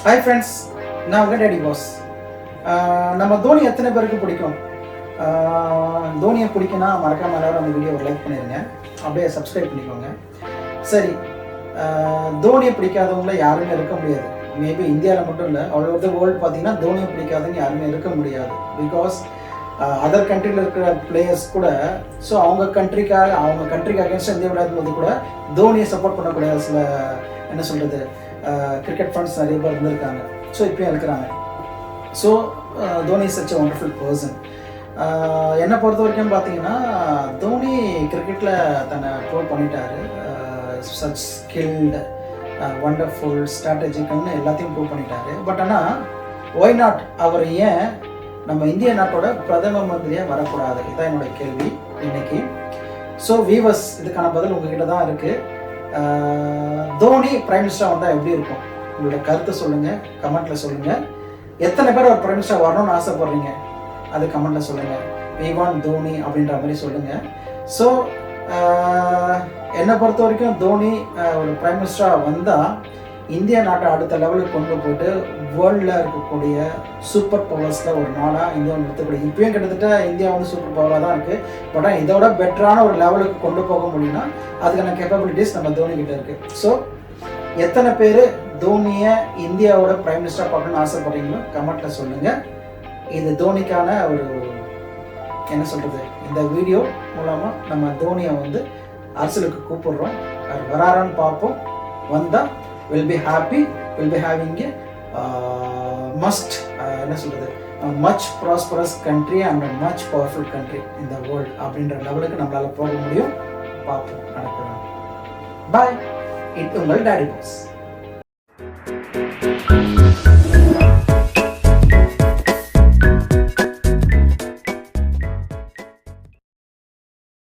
Hi friends, நான் உங்கள் daddy pass. நம்ம தோனி எத்தனை பேருக்கு பிடிக்கும்? தோனியை பிடிக்குன்னா மறக்காம எல்லாரும் அந்த வீடியோ ஒரு லைக் பண்ணிடுங்க, அப்படியே சப்ஸ்கிரைப் பண்ணிக்கோங்க. சரி, தோனியை பிடிக்காதவங்கள யாருமே இருக்க முடியாது. மேபி இந்தியாவில் மட்டும் இல்லை, ஆல் ஓவர் த வேர்ல்டு பார்த்தீங்கன்னா தோனியை பிடிக்காதவங்க யாருமே இருக்க முடியாது. பிகாஸ் அதர் கண்ட்ரியில் இருக்கிற பிளேயர்ஸ் கூட அவங்க கண்ட்ரிக்கு அகேன்ஸ்டாக இந்தியா விளையாடும் போது கூட தோனியை சப்போர்ட் பண்ணக்கூடிய சில என்ன சொல்கிறது கிரிக்கெட் ஃபேன்ஸ் நிறைய பேர் இருந்திருக்காங்க. இப்பயும் இருக்கிறாங்க. Dhoni is such a wonderful person. என்னை பொறுத்த வரைக்கும் பார்த்தீங்கன்னா தோனி கிரிக்கெட்டில் தன்னை ப்ரூவ் பண்ணிட்டாரு. சச் ஸ்கில்டு, ஒண்டர்ஃபுல், ஸ்ட்ராட்டஜிக்கல்னு எல்லாத்தையும் ப்ரூவ் பண்ணிட்டாரு. பட் ஆனால் ஒய் நாட் அவர் ஏன் நம்ம இந்திய நாட்டோட பிரதம மந்திரியாக வரக்கூடாது? இதுதான் என்னுடைய கேள்வி இன்னைக்கு. வீவர்ஸ், இதுக்கான பதில் உங்ககிட்ட தான் இருக்குது. தோனி பிரைம் மினிஸ்டர் வந்தால் எப்படி இருக்கும்? உங்களோட கருத்தை சொல்லுங்கள், கமெண்ட்டில் சொல்லுங்கள். எத்தனை பேர் ஒரு பிரைம் மினிஸ்டர் வரணும்னு ஆசைப்படுறீங்க அது கமெண்ட்டில் சொல்லுங்கள். வி வாண்ட் தோனி அப்படின்ற மாதிரி சொல்லுங்கள். என்னை பொறுத்த வரைக்கும் தோனி ஒரு பிரைம் மினிஸ்டராக வந்தால் இந்தியா நாட்டை அடுத்த லெவலுக்கு கொண்டு போயிட்டு வேர்ல்டில் இருக்கக்கூடிய சூப்பர் பவர்ஸில் ஒரு நாடாக இந்தியாவை நிறுத்தக்கூடிய, இப்பயும் கிட்டத்தட்ட இந்தியா சூப்பர் பவராக தான் இருக்குது. பட் இதோட பெட்டரான ஒரு லெவலுக்கு கொண்டு போக முடியும்னா அதுக்கான கேப்பபிலிட்டிஸ் நம்ம தோனி கிட்ட இருக்குது. எத்தனை பேர் தோனியை இந்தியாவோட பிரைம் மினிஸ்டராக பார்க்கணும்னு ஆசைப்படுறீங்களோ கமெண்ட்டில் சொல்லுங்கள். இது தோனிக்கான ஒரு என்ன சொல்கிறது, இந்த வீடியோ மூலமாக நம்ம தோனியை அரசியலுக்கு கூப்பிடுறோம். அவர் வராரான்னு பார்ப்போம். வந்தால் will be happy, will be having a much prosperous country and a much powerful country in the world அப்படின்ற லெவலுக்கு நம்மளால போக முடியும். பார்ப்போம் நடக்குது. பாய், இது உங்கள் டாடி பாஸ்.